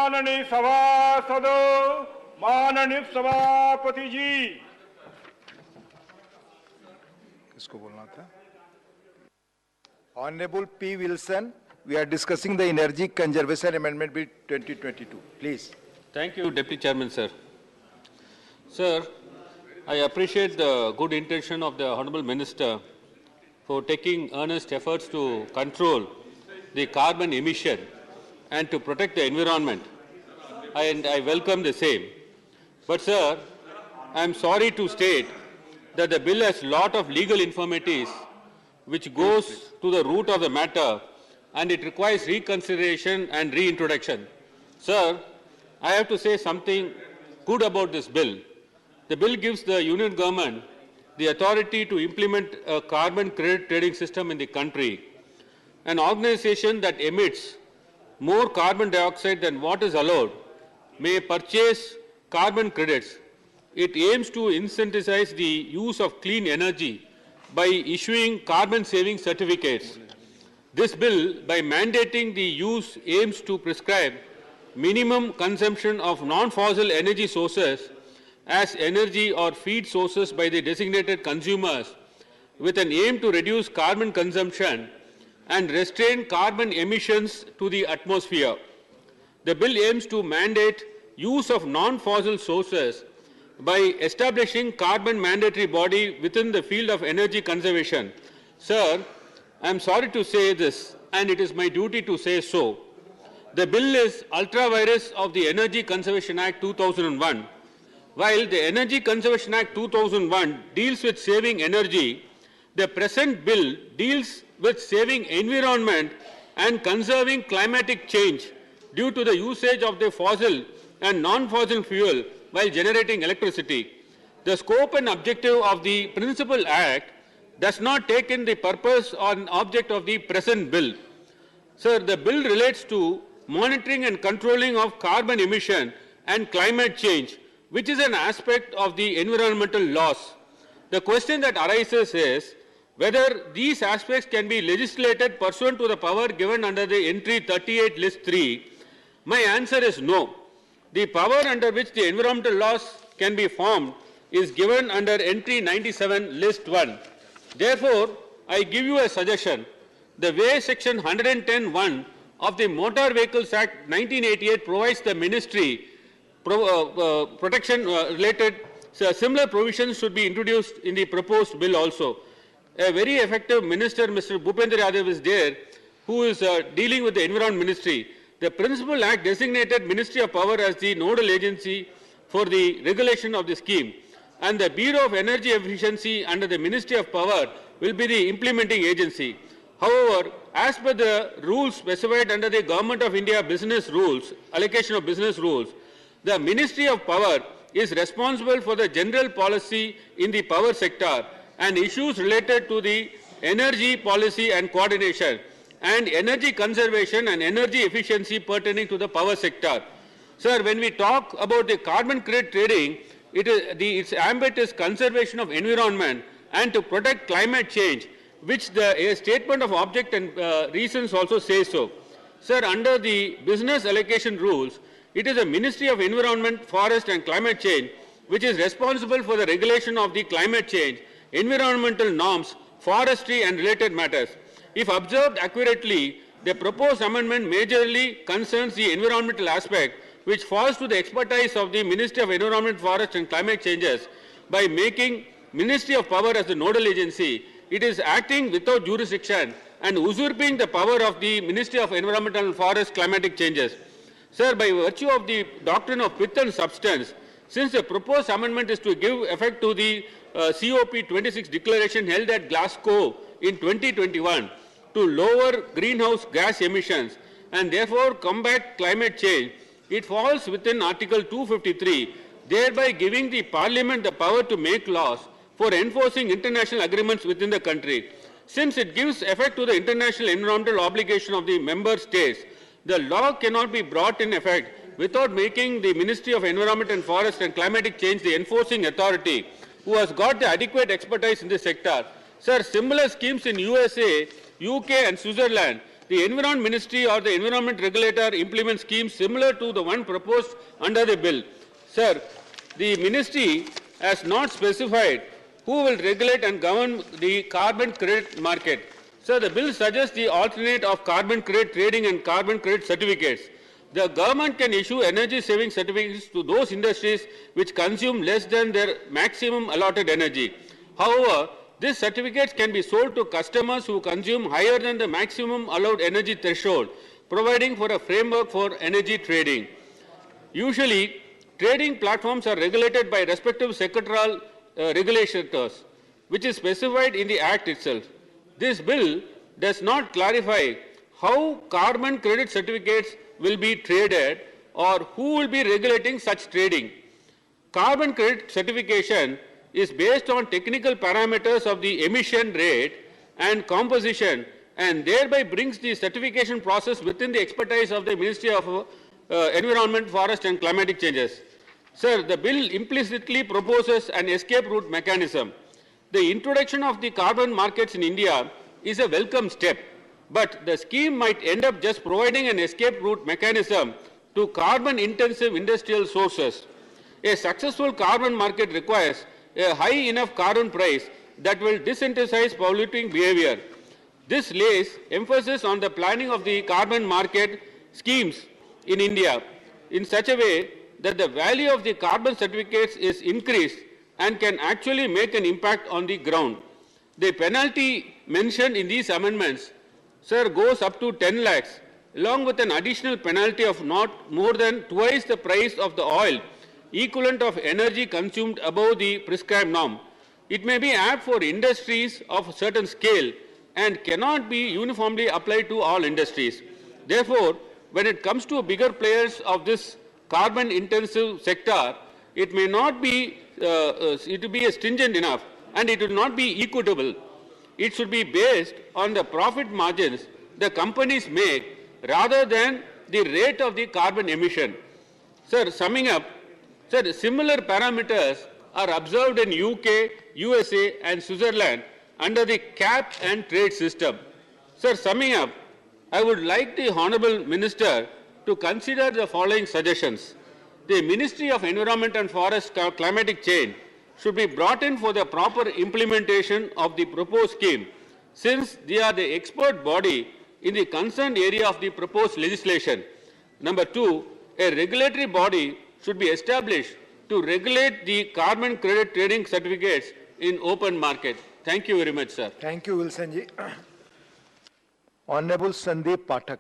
माननीय सभासदों, माननीय सभापति जी। किसको बोलना था? Honorable P. Wilson, we are discussing the Energy Conservation Amendment Bill 2022. Please. Thank you, Deputy Chairman, sir. Sir, I appreciate the good intention of the Honorable Minister for taking earnest efforts to control the carbon emission and to protect the environment, and I welcome the same. But, sir, I am sorry to state that the bill has a lot of legal infirmities which goes to the root of the matter, and it requires reconsideration and reintroduction. Sir, I have to say something good about this bill. The bill gives the Union Government the authority to implement a carbon credit trading system in the country. An organization that emits more carbon dioxide than what is allowed may purchase carbon credits. It aims to incentivize the use of clean energy by issuing carbon-saving certificates. This bill, by mandating the use, aims to prescribe minimum consumption of non-fossil energy sources as energy or feed sources by the designated consumers with an aim to reduce carbon consumption and restrain carbon emissions to the atmosphere. The bill aims to mandate use of non-fossil sources by establishing carbon mandatory body within the field of energy conservation. Sir, I am sorry to say this, and it is my duty to say so. The bill is ultra vires of the Energy Conservation Act 2001. While the Energy Conservation Act 2001 deals with saving energy, the present bill deals with saving environment and conserving climatic change due to the usage of the fossil and non-fossil fuel while generating electricity. The scope and objective of the Principal Act does not take in the purpose or object of the present bill. Sir, the bill relates to monitoring and controlling of carbon emission and climate change, which is an aspect of the environmental laws. The question that arises is whether these aspects can be legislated pursuant to the power given under the entry 38 list 3. My answer is no. The power under which the environmental laws can be formed is given under entry 97 list 1. Therefore, I give you a suggestion. The way section 110(1) of the Motor Vehicles Act 1988 provides the ministry protection related, similar provisions should be introduced in the proposed bill also. A very effective minister, Mr. Bhupendra Yadav, is there, who is dealing with the Environment Ministry. The Principal Act designated Ministry of Power as the nodal agency for the regulation of the scheme, and the Bureau of Energy Efficiency under the Ministry of Power will be the implementing agency. However, as per the rules specified under the Government of India business rules, allocation of business rules, the Ministry of Power is responsible for the general policy in the power sector and issues related to the energy policy and coordination, and energy conservation and energy efficiency pertaining to the power sector. Sir, when we talk about the carbon credit trading, its ambit is conservation of environment and to protect climate change, which the statement of object and reasons also says so. Sir, under the business allocation rules, it is the Ministry of Environment, Forest and Climate Change which is responsible for the regulation of the climate change, environmental norms, forestry and related matters. If observed accurately, the proposed amendment majorly concerns the environmental aspect, which falls to the expertise of the Ministry of Environment, Forest and Climate Changes. By making Ministry of Power as the nodal agency, it is acting without jurisdiction and usurping the power of the Ministry of Environmental and Forest Climatic Changes. Sir, by virtue of the doctrine of pith and substance, since the proposed amendment is to give effect to the COP26 declaration held at Glasgow in 2021 to lower greenhouse gas emissions and therefore combat climate change, it falls within Article 253, thereby giving the Parliament the power to make laws for enforcing international agreements within the country. Since it gives effect to the international environmental obligation of the member states, the law cannot be brought in effect without making the Ministry of Environment and Forest and Climatic Change the enforcing authority, who has got the adequate expertise in this sector. Sir, similar schemes in USA, UK and Switzerland the Environment Ministry or the Environment Regulator implement schemes similar to the one proposed under the bill. Sir, the ministry has not specified who will regulate and govern the carbon credit market. Sir, the bill suggests the alternate of carbon credit trading and carbon credit certificates. The government can issue energy saving certificates to those industries which consume less than their maximum allotted energy. However, these certificates can be sold to customers who consume higher than the maximum allowed energy threshold, providing for a framework for energy trading. Usually, trading platforms are regulated by respective sectoral regulators, which is specified in the Act itself. This bill does not clarify how carbon credit certificates will be traded or who will be regulating such trading. Carbon credit certification is based on technical parameters of the emission rate and composition, and thereby brings the certification process within the expertise of the Ministry of Environment, Forest and Climatic Changes. Sir, the bill implicitly proposes an escape route mechanism. The introduction of the carbon markets in India is a welcome step, but the scheme might end up just providing an escape route mechanism to carbon-intensive industrial sources. A successful carbon market requires a high enough carbon price that will disincentivize polluting behavior. This lays emphasis on the planning of the carbon market schemes in India in such a way that the value of the carbon certificates is increased and can actually make an impact on the ground. The penalty mentioned in these amendments, sir, goes up to 10 lakhs, along with an additional penalty of not more than twice the price of the oil, equivalent of energy consumed above the prescribed norm. It may be apt for industries of a certain scale and cannot be uniformly applied to all industries. Therefore, when it comes to bigger players of this carbon-intensive sector, it may not be, it will be stringent enough, and it will not be equitable. It should be based on the profit margins the companies make rather than the rate of the carbon emission. Sir, summing up, sir, similar parameters are observed in UK, USA and Switzerland under the cap and trade system. Sir, summing up, I would like the Honourable Minister to consider the following suggestions. The Ministry of Environment and Forest Climatic Change should be brought in for the proper implementation of the proposed scheme, since they are the expert body in the concerned area of the proposed legislation. Number two, a regulatory body should be established to regulate the carbon credit trading certificates in open market. Thank you very much, sir. Thank you, Wilson ji. Honorable Sandeep Pathak.